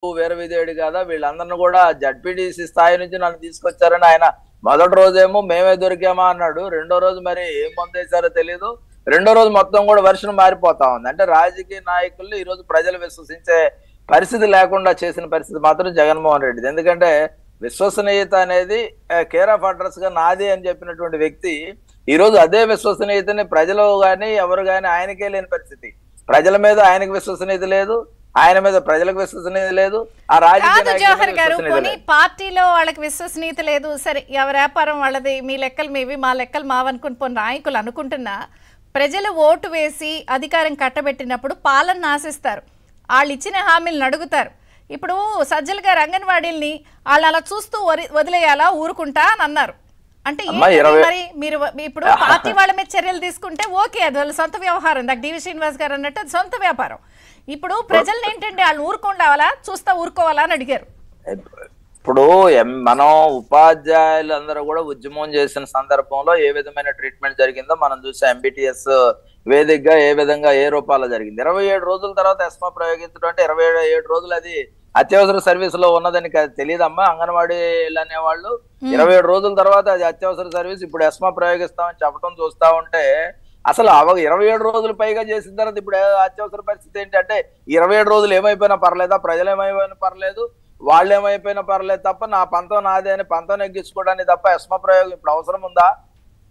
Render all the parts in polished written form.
వీరవిధేయుడు కదా, వీళ్ళందరిని కూడా జడ్పీటీసీ స్థాయి నుంచి నన్ను తీసుకొచ్చారని ఆయన మొదటి రోజేమో మేమే దొరికామా అన్నాడు. రెండో రోజు మరి ఏం పొందేశారో తెలియదు. రెండో రోజు మొత్తం కూడా వెర్షన్ మారిపోతా ఉంది. అంటే రాజకీయ నాయకులు ఈ రోజు ప్రజలు విశ్వసించే పరిస్థితి లేకుండా చేసిన పరిస్థితి మాత్రం జగన్మోహన్ రెడ్డిది. ఎందుకంటే విశ్వసనీయత అనేది కేర్ ఆఫ్ అడ్రస్ గా నాది అని చెప్పినటువంటి వ్యక్తి ఈ రోజు అదే విశ్వసనీయతని ప్రజలు గాని ఎవరు గాని ఆయనకే లేని పరిస్థితి. ప్రజల మీద ఆయనకు విశ్వసనీయత లేదు, ఆయన మీద ప్రజలకు విశ్వసనీయత లేదు, ఆ రాజకీయ పార్టీలో వాళ్ళకి విశ్వసనీయత లేదు. సరే, ఎవరి వ్యాపారం వాళ్ళది, మీ లెక్కలు మీవి, మా లెక్కలు మావనుకుని పోయిన నాయకులు అనుకుంటున్నా ప్రజలు ఓటు వేసి అధికారం కట్టబెట్టినప్పుడు పాలన ఆశిస్తారు, వాళ్ళు ఇచ్చిన హామీలను అడుగుతారు. ఇప్పుడు సజ్జల గారు అంగన్వాడీల్ని వాళ్ళు అలా చూస్తూ వదిలేయాలా, ఊరుకుంటా అని అన్నారు. అంటే మరి మీరు ఇప్పుడు పార్టీ వాళ్ళ మీద చర్యలు తీసుకుంటే ఓకే, అది వాళ్ళ సొంత వ్యవహారం. నాకు డివి శ్రీనివాస్ గారు అన్నట్టు అది సొంత వ్యాపారం. ఇప్పుడు ప్రజల్ని ఏంటంటే వాళ్ళు ఊరుకోవాలా, చూస్తా ఊరుకోవాలా అని అడిగారు. ఇప్పుడు మనం ఉపాధ్యాయులందరూ కూడా ఉద్యమం చేసిన సందర్భంలో ఏ విధమైన ట్రీట్మెంట్ జరిగిందో మనం చూసాం. ఎంబీటీఎస్ వేదికగా ఏ విధంగా ఏ రూపాల్లో జరిగింది. 27 రోజుల తర్వాత ఎస్మా ప్రయోగించడం అంటే 27 రోజులు అది అత్యవసర సర్వీస్ లో ఉన్నదని తెలియదమ్మా. అంగన్వాడీలు అనేవాళ్ళు 27 రోజుల తర్వాత అది అత్యవసర సర్వీస్, ఇప్పుడు ఎస్మా ప్రయోగిస్తామని చెప్పడం చూస్తా ఉంటే అసలు 27 రోజులు పైగా చేసిన తర్వాత ఇప్పుడు అత్యవసర పరిస్థితి ఏంటంటే 27 రోజులు ఏమైపోయినా పర్లేదా, ప్రజలు ఏమైపోయినా పర్లేదు, వాళ్ళు ఏమైపోయినా పర్లేదు తప్ప నా పంతం నాదే అని పంతం ఎగ్గించుకోవడానికి తప్ప ఎస్మా ప్రయోగం ఇప్పుడు అవసరం ఉందా?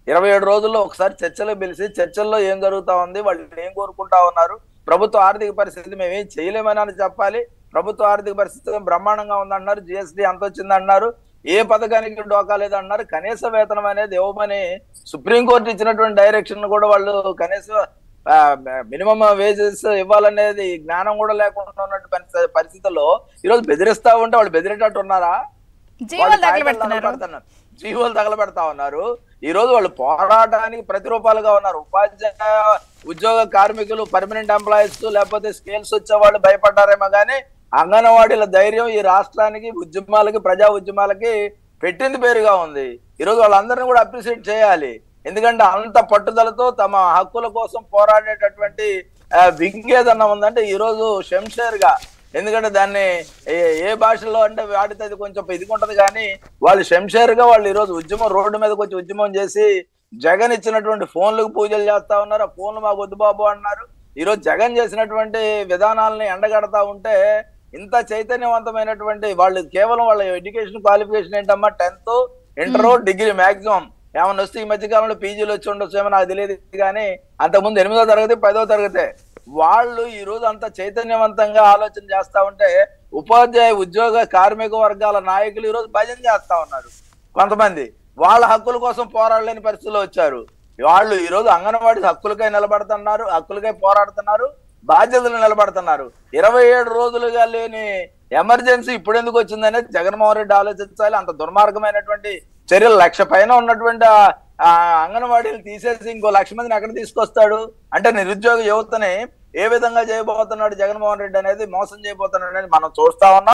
27 రోజుల్లో ఒకసారి చర్చలు పిలిచి చర్చల్లో ఏం జరుగుతా ఉంది, వాళ్ళు ఏం కోరుకుంటా ఉన్నారు, ప్రభుత్వ ఆర్థిక పరిస్థితి మేమేం చేయలేమని అని చెప్పాలి. ప్రభుత్వ ఆర్థిక పరిస్థితి బ్రహ్మాండంగా ఉందన్నారు, జిఎస్టీ ఎంత వచ్చిందన్నారు, ఏ పథకానికి డోకా లేదన్నారు, కనీస వేతనం అనేది ఇవ్వమని సుప్రీంకోర్టు ఇచ్చినటువంటి డైరెక్షన్ కూడా వాళ్ళు కనీస మినిమం వేజెస్ ఇవ్వాలనేది జ్ఞానం కూడా లేకుండా ఉన్నట్టు పరిస్థితుల్లో ఈరోజు బెదిరిస్తా ఉంటే వాళ్ళు బెదిరేటట్టు ఉన్నారా? జీవోలు తగలబెడతా ఉన్నారు. ఈ రోజు వాళ్ళు పోరాటానికి ప్రతిరూపాలుగా ఉన్నారు. ఉపాధ్యాయ ఉద్యోగ కార్మికులు, పర్మనెంట్ ఎంప్లాయీస్ లేకపోతే స్కేల్స్ వచ్చే వాళ్ళు భయపడ్డారేమో కానీ అంగన్వాడీల ధైర్యం ఈ రాష్ట్రానికి ఉద్యమాలకి, ప్రజా ఉద్యమాలకి పెట్టింది పేరుగా ఉంది. ఈరోజు వాళ్ళందరినీ కూడా అప్రిషియేట్ చేయాలి. ఎందుకంటే అంత పట్టుదలతో తమ హక్కుల కోసం పోరాడేటటువంటి వింగ్ ఏదన్నా ఉందంటే ఈరోజు శంషేర్ గా, ఎందుకంటే దాన్ని ఏ భాషలో అంటే వాడితే అది కొంచెం ఇదిగుంటది కానీ వాళ్ళు శంషేర్ గా వాళ్ళు ఈరోజు ఉద్యమం రోడ్డు మీదకి వచ్చి ఉద్యమం చేసి జగన్ ఇచ్చినటువంటి ఫోన్లకు పూజలు చేస్తా ఉన్నారు. ఆ ఫోన్లు మాకు వద్దు బాబు అన్నారు. ఈరోజు జగన్ చేసినటువంటి విధానాలని ఎండగడతా ఉంటే ఇంత చైతన్యవంతమైనటువంటి వాళ్ళు కేవలం వాళ్ళ ఎడ్యుకేషన్ క్వాలిఫికేషన్ ఏంటమ్మా, 10th, ఇంటర్, డిగ్రీ మాక్సిమం. ఏమన్నా వస్తే ఈ మధ్యకాలంలో పీజీలు వచ్చి ఉండొచ్చు ఏమో నాకు తెలియదు కానీ అంతకుముందు 8వ తరగతి 10వ తరగతి వాళ్ళు ఈ రోజు అంత చైతన్యవంతంగా ఆలోచన చేస్తా ఉంటే ఉపాధ్యాయ ఉద్యోగ కార్మిక వర్గాల నాయకులు ఈ రోజు భజన చేస్తా ఉన్నారు. కొంతమంది వాళ్ళ హక్కుల కోసం పోరాడలేని పరిస్థితుల్లో వచ్చారు. వాళ్ళు ఈ రోజు అంగన్వాడీ హక్కులకై నిలబడుతున్నారు, హక్కులకై పోరాడుతున్నారు, బాధ్యతలు నిలబడుతున్నారు. 27 రోజులుగా లేని ఎమర్జెన్సీ ఇప్పుడు ఎందుకు వచ్చిందనేది జగన్మోహన్ రెడ్డి ఆలోచించాలి. అంత దుర్మార్గమైనటువంటి చర్యలు 1,00,000 పైన ఉన్నటువంటి అంగన్వాడీలు తీసేసి ఇంకో 1,00,000 మందిని ఎక్కడ తీసుకొస్తాడు? అంటే నిరుద్యోగ యువతని ఏ విధంగా చేయబోతున్నాడు జగన్మోహన్ రెడ్డి అనేది, మోసం చేయబోతున్నాడు అనేది మనం చూస్తా ఉన్నాం.